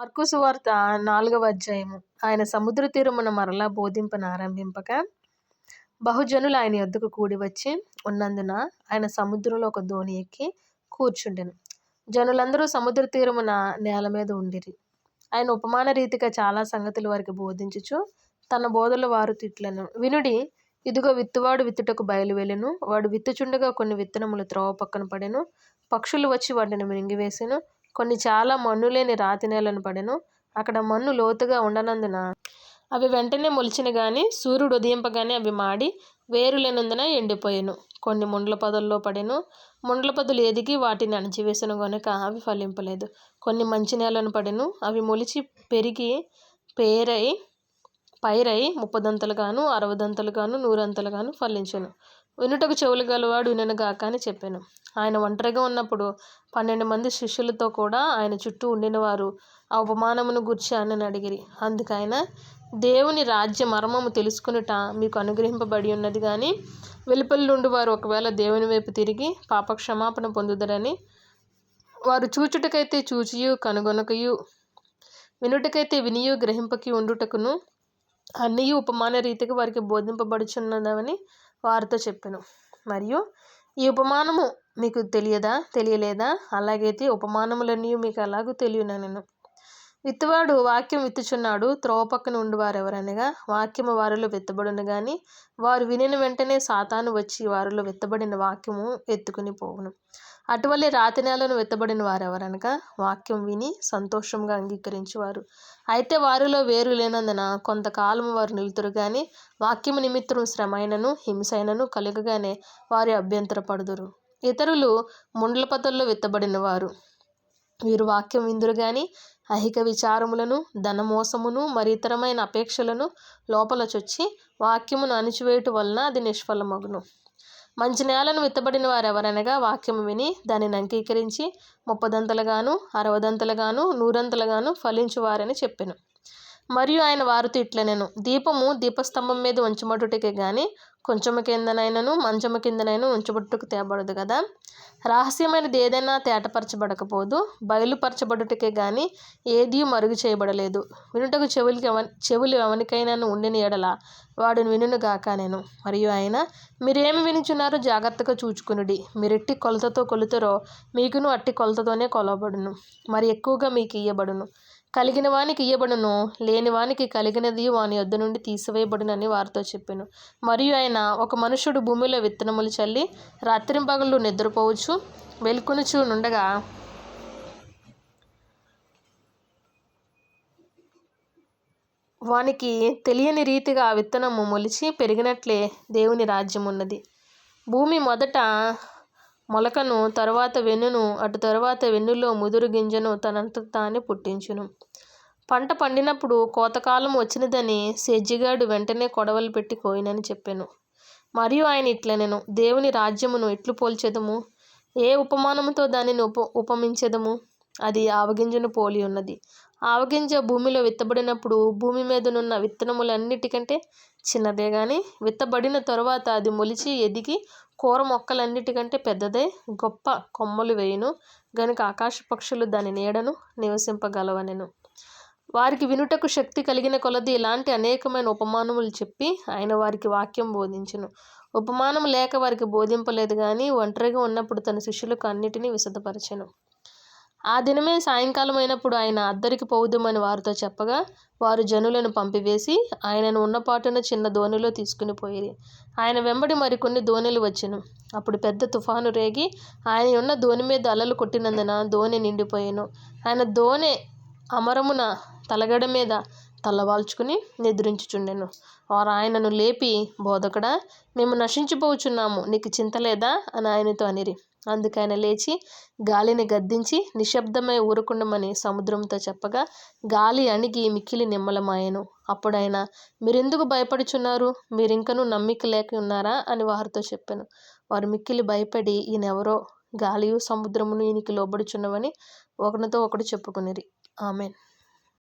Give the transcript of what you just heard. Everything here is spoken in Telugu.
మార్కు సువార్త 4వ అధ్యాయము. ఆయన సముద్ర తీరమున మరలా బోధింపనారంభింపగా బహుజనులు ఆయన యొద్దకు కూడి వచ్చి ఉన్నందున ఆయన సముద్రంలో ఒక దోణి ఎక్కి కూర్చుండెను. జనులందరూ సముద్ర తీరమున నేల మీద ఉండిరి. ఆయన ఉపమాన రీతిగా చాలా సంగతులు వారికి బోధించుచు తన బోధలో వారితో ఇట్లెను. వినుడి, ఇదిగో విత్తువాడు విత్తుటకు బయలువెళ్ళెను. వాడు విత్తుచుండగా కొన్ని విత్తనములు త్రోవ పక్కన పడెను. పక్షులు వచ్చి వాటిని మింగివేసెను. కొన్ని చాలా మన్ను లేని రాతి నేలను పడెను. అక్కడ మన్ను లోతుగా ఉండనందున అవి వెంటనే మొలిచిన గాని సూర్యుడు ఉదయింపగానే అవి మాడి వేరు లేనందున ఎండిపోయెను. కొన్ని ముండ్ల పొదల్లో పడెను. ముండ్ల పొదలు ఎదిగి వాటిని అణచివేసెను గనుక అవి ఫలింపలేదు. కొన్ని మంచి నేలను పడెను. అవి మొలిచి పెరిగి పైరై 30 60 100 ఫలించెను. వినుటకు చెవులు గలవాడు వినుగాక అని చెప్పెను. ఆయన ఒంటరిగా ఉన్నప్పుడు 12 మంది శిష్యులతో కూడా ఆయన చుట్టూ ఉండిన వారు ఆ ఉపమానమును గూర్చి ఆయనను అడిగిరి. అందుకైన దేవుని రాజ్య మర్మము తెలుసుకొనుట మీకు అనుగ్రహింపబడి ఉన్నది గాని వెలుపలి నుండి వారు ఒకవేళ దేవుని వైపు తిరిగి పాపక్షమాపణ పొందుదరని వారు చూచుటకైతే చూచియు కనుగొనకయు వినుటకైతే వినియు గ్రహింపకి ఉండుటకును అన్నీ ఉపమాన రీతిగా వారికి బోధింపబడుచున్నదని వారితో చెప్పెను. మరియు ఈ ఉపమానము మీకు తెలియలేదా? అలాగైతే ఉపమానములన్నీ మీకు ఎలాగూ తెలియనెను. విత్తువాడు వాక్యం విత్తుచున్నాడు. త్రోవ పక్కన ఉండువారు ఎవరనగా వాక్యము వారిలో విత్తబడును గాని వారు వినిన వెంటనే సాతాను వచ్చి వారిలో విత్తబడిన వాక్యము ఎత్తుకుని పోవును. అటువలే రాతి నేలను విత్తబడిన వారెవరనగా వాక్యం విని సంతోషంగా అంగీకరించువారు. అయితే వారిలో వేరు లేనందున కొంతకాలము వారు నిలుతురు గాని వాక్యము నిమిత్తము శ్రమైనను హింసైనను కలుగగానే వారు అభ్యంతరపడుదురు. ఇతరులు ముండ్ల పొదల్లో విత్తబడిన వారు. వీరు వాక్యం విందురు గాని ఐహిక విచారములను ధనమోసమును మరి ఇతరమైన అపేక్షలను లోపల చొచ్చి వాక్యమును అణిచివేయుట వలన అది నిష్ఫలమగును. మంచి నేలను విత్తబడిన వారెవరనగా వాక్యము విని దానిని అంగీకరించి 30 60 100 ఫలించువారని చెప్పెను. మరియు ఆయన వారితో ఇట్లనెను. దీపము దీపస్తంభం మీద ఉంచబడుటకే గాని కొంచెము కిందనైనను మంచము కిందనైనా ఉంచబడుటకు తేబడదు కదా. రహస్యమైనది ఏదైనా తేటపరచబడకపోదు. బయలుపరచబడుటకే గాని ఏదీ మరుగు చేయబడలేదు. వినుటకు చెవులు ఎవనికైనాను ఉండిన ఎడల వాడు వినుగాక నేను. మరియు ఆయన, మీరేమి వినుచున్నారో జాగ్రత్తగా చూచుకునుడి. మీరెట్టి కొలతతో కొలుతురో మీకును అట్టి కొలతతోనే కొలవబడును. మరి ఎక్కువగా మీకు ఇయ్యబడును. కలిగిన వానికి ఇయ్యబడును, లేని వానికి కలిగినది వాని యొద్ద నుండి తీసివేయబడునని వారితో చెప్పెను. మరియు ఆయన, ఒక మనుషుడు భూమిలో విత్తనములు చల్లి రాత్రింపగళ్ళు నిద్రపోవచ్చు వెలుకొనుచు నుండగా వానికి తెలియని రీతిగా ఆ విత్తనము మొలిచి పెరిగినట్లే దేవుని రాజ్యం ఉన్నది. భూమి మొదట మొలకను, తరువాత వెన్నును, అటు తరువాత వెన్నులో ముదురు గింజను తనంతట తానే పుట్టించును. పంట పండినప్పుడు కోతకాలం వచ్చినదని సేద్యగాడు వెంటనే కొడవలు పెట్టి కోయినని చెప్పెను. మరియు ఆయన ఇట్లనెను. దేవుని రాజ్యమును ఎట్లు పోల్చెదము? ఏ ఉపమానముతో దానిని ఉపమించెదము? అది ఆవగింజను పోలి ఉన్నది. ఆవగింజ భూమిలో విత్తబడినప్పుడు భూమి మీదనున్న విత్తనములన్నిటికంటే చిన్నదే గాని విత్తబడిన తరువాత అది మొలిచి ఎదిగి కూర మొక్కలన్నిటికంటే పెద్దదై గొప్ప కొమ్మలు వేయును గనుక ఆకాశ పక్షులు దాని నీడను నివసింపగలవనెను. వారికి వినుటకు శక్తి కలిగిన కొలది ఇలాంటి అనేకమైన ఉపమానములు చెప్పి ఆయన వారికి వాక్యం బోధించును. ఉపమానం లేక వారికి బోధింపలేదు గాని ఒంటరిగా ఉన్నప్పుడు తన శిష్యులకు అన్నిటినీ విశదపరచెను. ఆ దినమే సాయంకాలం అయినప్పుడు ఆయన అద్దరికి పోవుదుమని వారితో చెప్పగా వారు జనులను పంపివేసి ఆయనను ఉన్నపాటున చిన్న దోణిలో తీసుకుని పోయిరి. ఆయన వెంబడి మరికొన్ని దోణిలు వచ్చెను. అప్పుడు పెద్ద తుఫాను రేగి ఆయన ఉన్న దోణి మీద అలలు కొట్టినందున దోణి నిండిపోయెను. ఆయన దోణి అమరమున తలగడ మీద తలవాల్చుకుని నిద్రించుచుండెను. వారు ఆయనను లేపి, బోధకుడా, మేము నశించిపోవుచున్నాము, నీకు చింత లేదా అని ఆయనతో అనిరి. అందుకైన లేచి గాలిని గద్దించి నిశ్శబ్దమై ఊరకుండమని సముద్రంతో చెప్పగా గాలి అణిగి మిక్కిలి నిమ్మలమాయెను. అప్పుడైనా, మీరెందుకు భయపడుచున్నారు? మీరింకనూ నమ్మిక లేక ఉన్నారా అని వారితో చెప్పెను. వారు మిక్కిలి భయపడి ఈయనెవరో గాలియు సముద్రమును ఈయనకి లోబడుచున్నవని ఒకనితో ఒకడు చెప్పుకొనిరి. ఆమేన్.